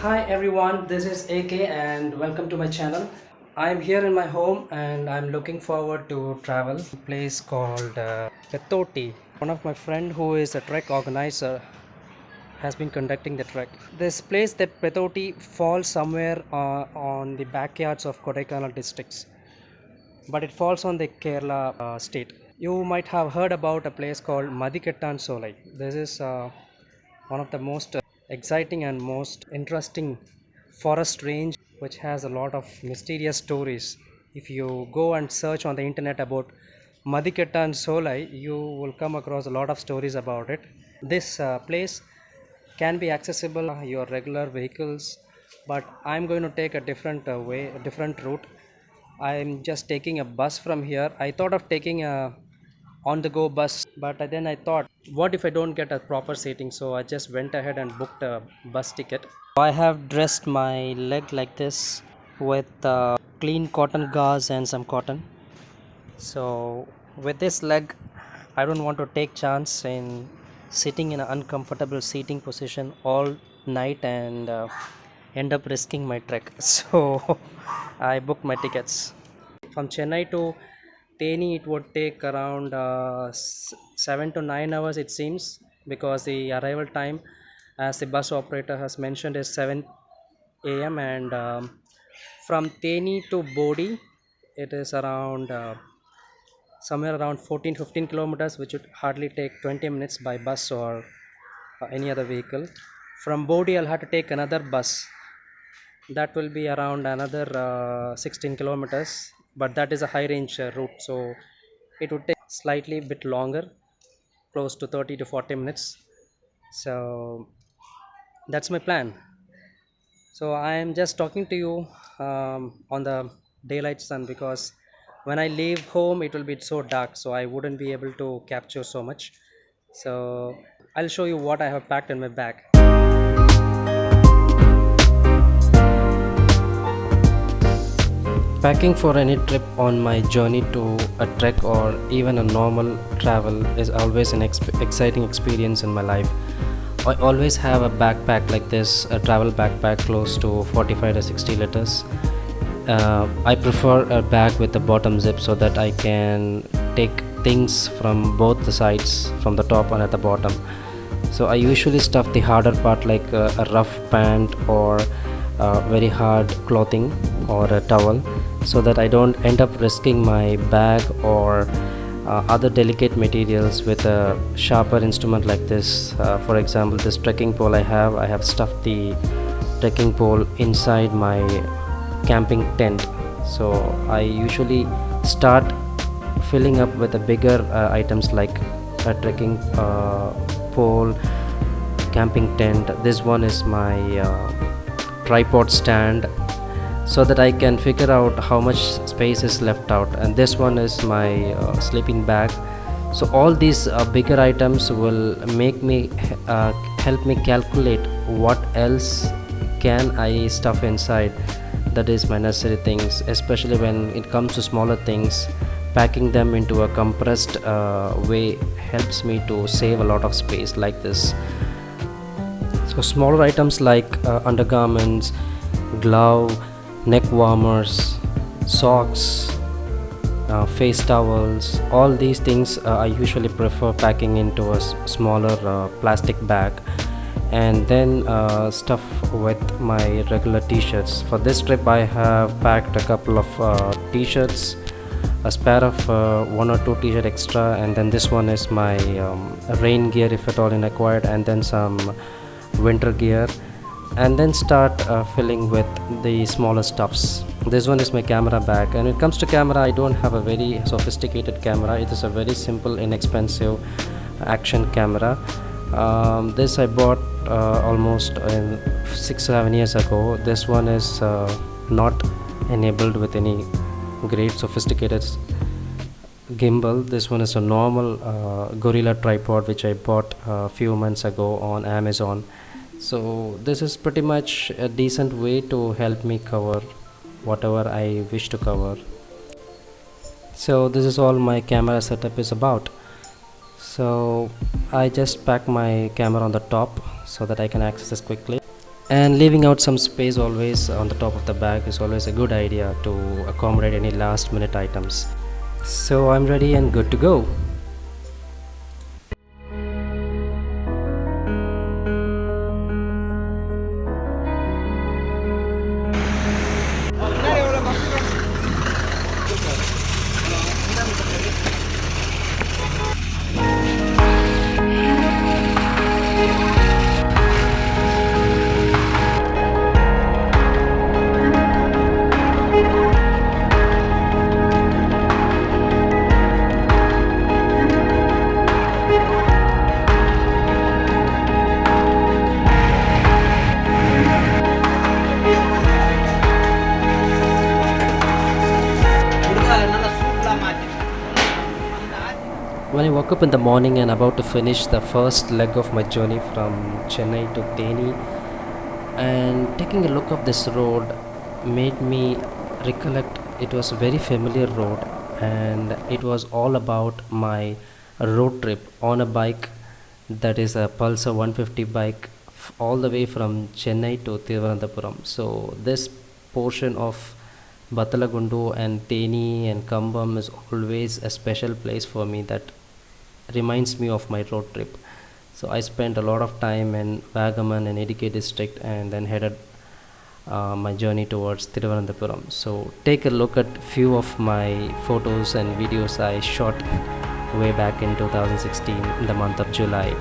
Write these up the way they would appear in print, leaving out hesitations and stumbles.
Hi everyone, this is AK and welcome to my channel. I'm here in my home and I'm looking forward to travel a place called Petoti. One of my friend who is a trek organizer has been conducting the trek. This place that Petoti falls somewhere on the backyards of Kodaikanal districts, but it falls on the Kerala state. You might have heard about a place called Mathikettan Shola. This is one of the most exciting and most interesting forest range which has a lot of mysterious stories. If you go and search on the internet about Mathikettan Shola, you will come across a lot of stories about it. This place can be accessible your regular vehicles, but I'm going to take a different way, a different route. I'm just taking a bus from here. I thought of taking a on the go bus, but then I thought, what if I don't get a proper seating? So I just went ahead and booked a bus ticket. I have dressed my leg like this with clean cotton gauze and some cotton. So with this leg, I don't want to take chance in sitting in an uncomfortable seating position all night and end up risking my trek. So I booked my tickets. From Chennai to Teni, it would take around 7 to 9 hours, it seems, because the arrival time, as the bus operator has mentioned, is 7 a.m. and from Teni to Bodhi, it is around somewhere around 14-15 kilometers, which would hardly take 20 minutes by bus or any other vehicle. From Bodhi, I'll have to take another bus. That will be around another 16 kilometers, but that is a high range route, so it would take slightly bit longer, close to 30 to 40 minutes. So that's my plan. So I am just talking to you on the daylight sun, because when I leave home it will be so dark, so I wouldn't be able to capture so much. So I'll show you what I have packed in my bag. Packing for any trip on my journey to a trek or even a normal travel is always an exciting experience in my life. I always have a backpack like this, a travel backpack close to 45 to 60 liters. I prefer a bag with a bottom zip so that I can take things from both the sides, from the top and at the bottom. So I usually stuff the harder part like a rough pant or very hard clothing or a towel, so that I don't end up risking my bag or other delicate materials with a sharper instrument like this. For example, this trekking pole I have stuffed the trekking pole inside my camping tent. So I usually start filling up with the bigger items like a trekking pole, camping tent. This one is my tripod stand, so that I can figure out how much space is left out, and this one is my sleeping bag. So all these bigger items will make me help me calculate what else can I stuff inside. That is my necessary things, especially when it comes to smaller things. Packing them into a compressed way helps me to save a lot of space like this. So smaller items like undergarments, glove, neck warmers, socks, face towels, all these things I usually prefer packing into a smaller plastic bag, and then stuff with my regular t-shirts. For this trip I have packed a couple of t-shirts, a spare of one or two t-shirt extra, and then this one is my rain gear if at all in acquired, and then some winter gear, and then start filling with the smaller stuffs. This one is my camera bag, and when it comes to camera, I don't have a very sophisticated camera. It is a very simple, inexpensive action camera. This I bought almost 6-7 years ago. This one is not enabled with any great sophisticated gimbal. This one is a normal gorilla tripod which I bought a few months ago on Amazon. So this is pretty much a decent way to help me cover whatever I wish to cover. So this is all my camera setup is about. So I just pack my camera on the top so that I can access this quickly. And leaving out some space always on the top of the bag is always a good idea to accommodate any last minute items. So I'm ready and good to go. When I woke up in the morning and about to finish the first leg of my journey from Chennai to Theni, and taking a look of this road made me recollect it was a very familiar road, and it was all about my road trip on a bike, that is a Pulsar 150 bike, all the way from Chennai to Thiruvananthapuram. So this portion of Batalagundu and Theni and Kambam is always a special place for me, that reminds me of my road trip. So I spent a lot of time in Vagaman and Idike district, and then headed my journey towards Thiruvananthapuram. So take a look at few of my photos and videos I shot way back in 2016 in the month of July.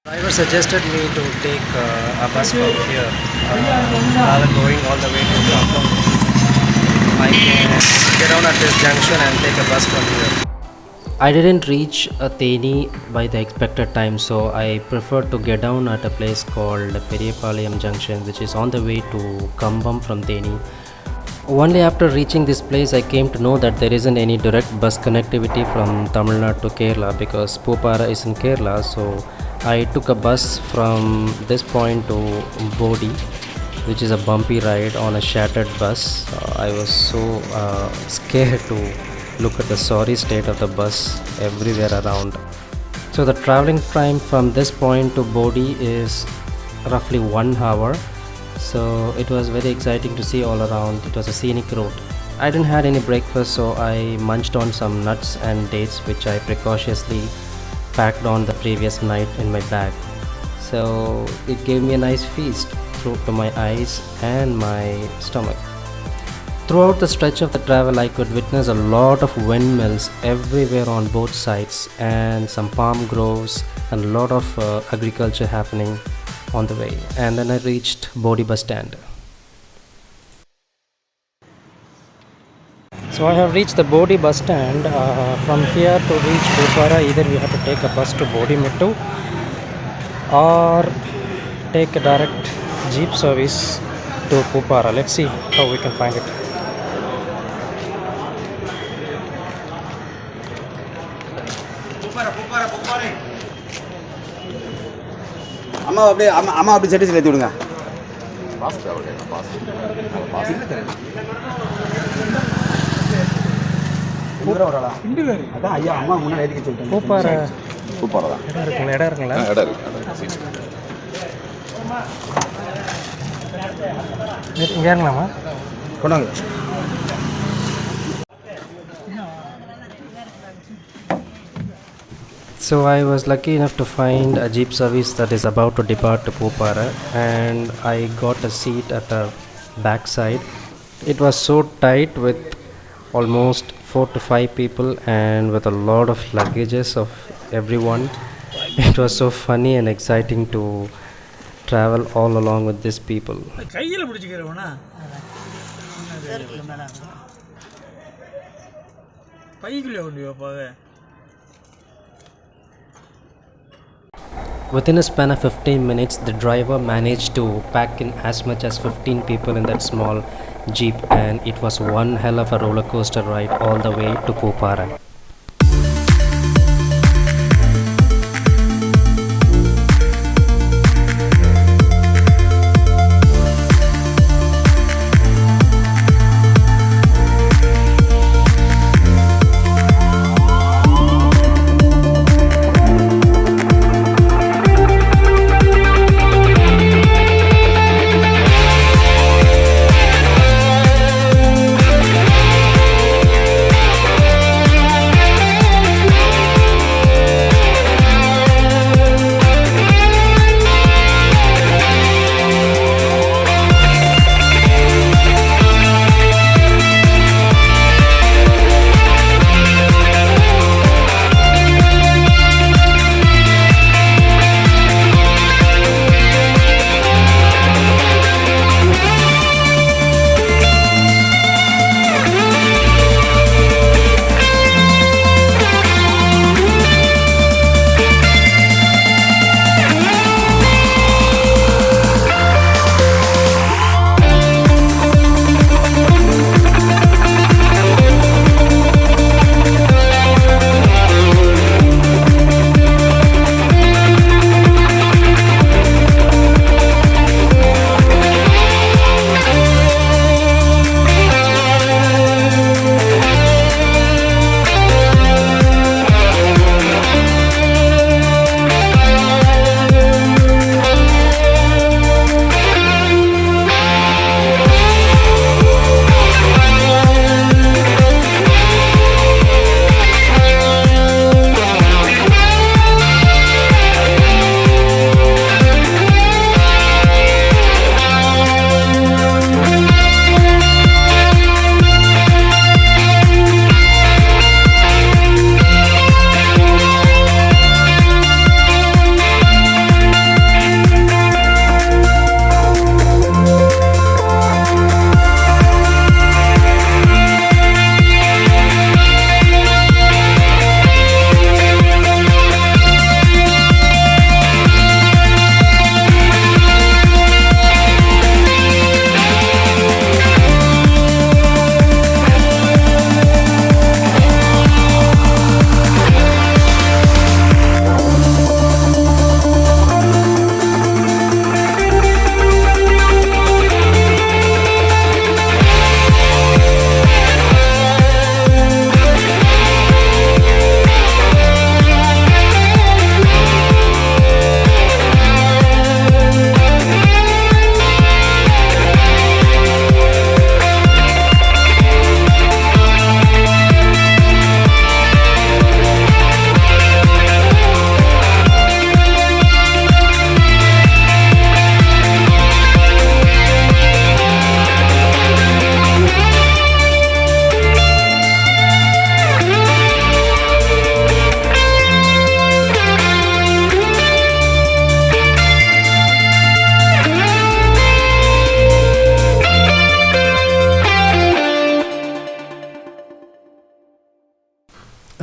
Driver suggested me to take a bus from here, rather going all the way to Kampong. I can get down at this junction and take a bus from here. I didn't reach Theni by the expected time, so I preferred to get down at a place called Peripheral Junction, which is on the way to Kambam from Theni. Only after reaching this place I came to know that there isn't any direct bus connectivity from Tamil Nadu to Kerala, because Pupara is in Kerala. So I took a bus from this point to Bodhi, which is a bumpy ride on a shattered bus. I was so scared to look at the sorry state of the bus everywhere around. So the traveling time from this point to Bodhi is roughly 1 hour. So it was very exciting to see all around. It was a scenic route. I didn't had any breakfast, so I munched on some nuts and dates, which I precautiously packed on the previous night in my bag. So it gave me a nice feast through to my eyes and my stomach. Throughout the stretch of the travel, I could witness a lot of windmills everywhere on both sides, and some palm groves, and a lot of agriculture happening on the way. And then I reached Bodhiba Stand. So I have reached the Bodhiba Stand. From here to reach Bupara, either we have to take a bus to Bodhimittu or take a direct jeep service to Pupara. Let's see how we can find it. அம்மா அப்படி set ஏற்றி விடுங்க. அதான் ஐயா அம்மா முன்னாடி ஏற்றிக்க சொல்லிட்டேன். Pupara சூப்பராக தான் இடம் இருக்குங்களா? இடம் இருக்கு. இங்கே இறங்கலாமா? கொண்டாங்க. So I was lucky enough to find a jeep service that is about to depart to Pupara, and I got a seat at the back side. It was so tight with almost 4 to 5 people and with a lot of luggages of everyone. It was so funny and exciting to travel all along with these people. Within a span of 15 minutes, the driver managed to pack in as much as 15 people in that small jeep, and it was one hell of a roller coaster ride all the way to Pupara.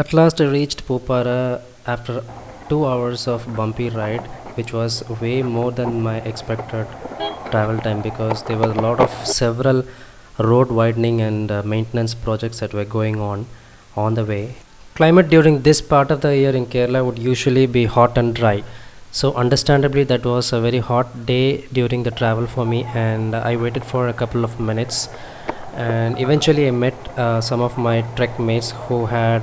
At last I reached Popara after 2 hours of bumpy ride, which was way more than my expected travel time because there were a lot of several road widening and maintenance projects that were going on the way. Climate during this part of the year in Kerala would usually be hot and dry. So understandably that was a very hot day during the travel for me, and I waited for a couple of minutes, and eventually I met some of my trek mates who had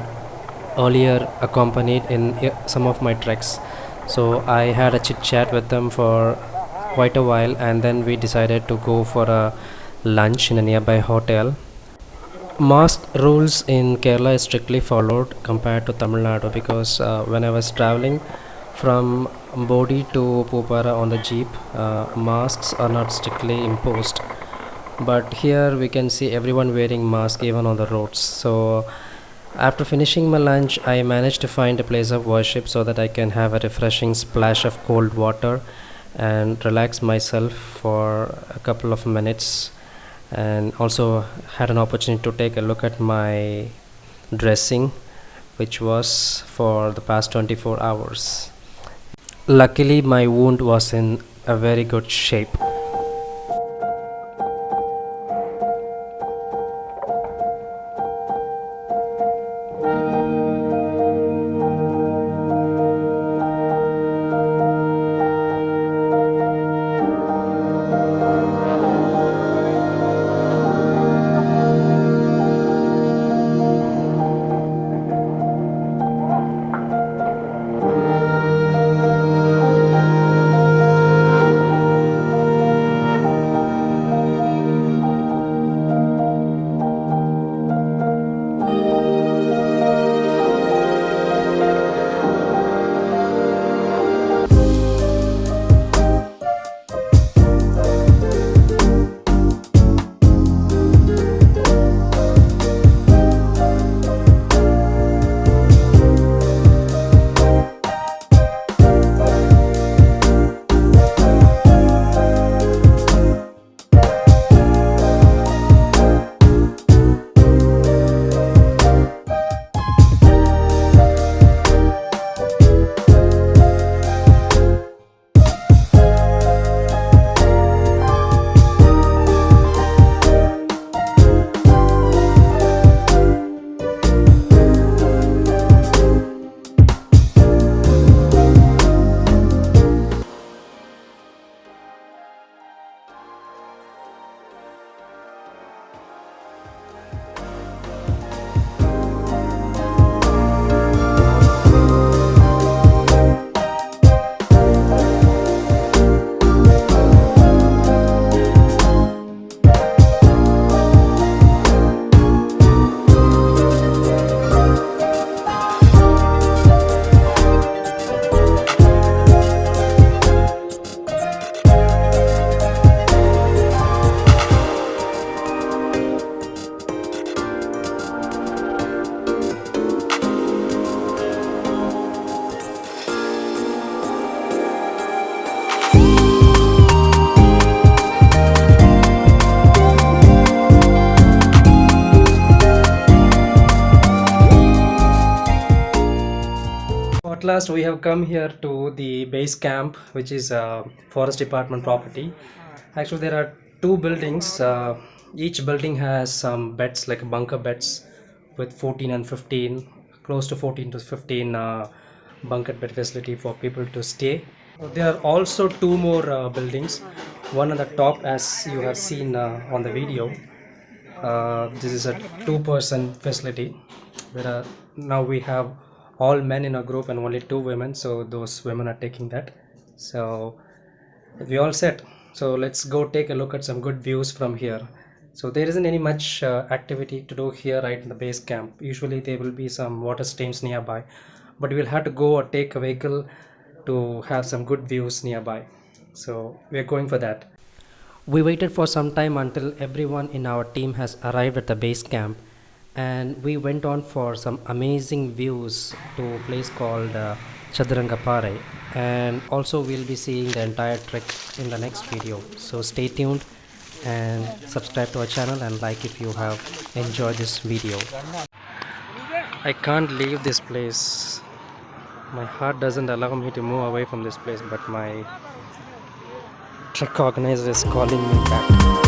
earlier accompanied in some of my treks. So I had a chit chat with them for quite a while, and then we decided to go for a lunch in a nearby hotel. Mask rules in Kerala is strictly followed compared to Tamil Nadu because when I was traveling from Bodhi to Pupara on the jeep, masks are not strictly imposed. But here we can see everyone wearing mask even on the roads. So after finishing my lunch, I managed to find a place of worship so that I can have a refreshing splash of cold water and relax myself for a couple of minutes, and also had an opportunity to take a look at my dressing, which was for the past 24 hours. Luckily my wound was in a very good shape. At last, we have come here to the base camp, which is a forest department property. Actually, there are two buildings. Each building has some beds, like bunker beds, with 14 and 15, close to 14 to 15 bunker bed facility for people to stay. There are also two more buildings. One on the top, as you have seen on the video. This is a two-person facility where now we have all men in a group and only two women, so those women are taking that. So we all set, so let's go take a look at some good views from here. So there isn't any much activity to do here right in the base camp. Usually there will be some water streams nearby, but we'll have to go or take a vehicle to have some good views nearby, so we're going for that. We waited for some time until everyone in our team has arrived at the base camp, and we went on for some amazing views to a place called Chaturangapare, and also we'll be seeing the entire trek in the next video. So stay tuned and subscribe to our channel and like if you have enjoyed this video. I can't leave this place. My heart doesn't allow me to move away from this place, but my trek organizer is calling me back.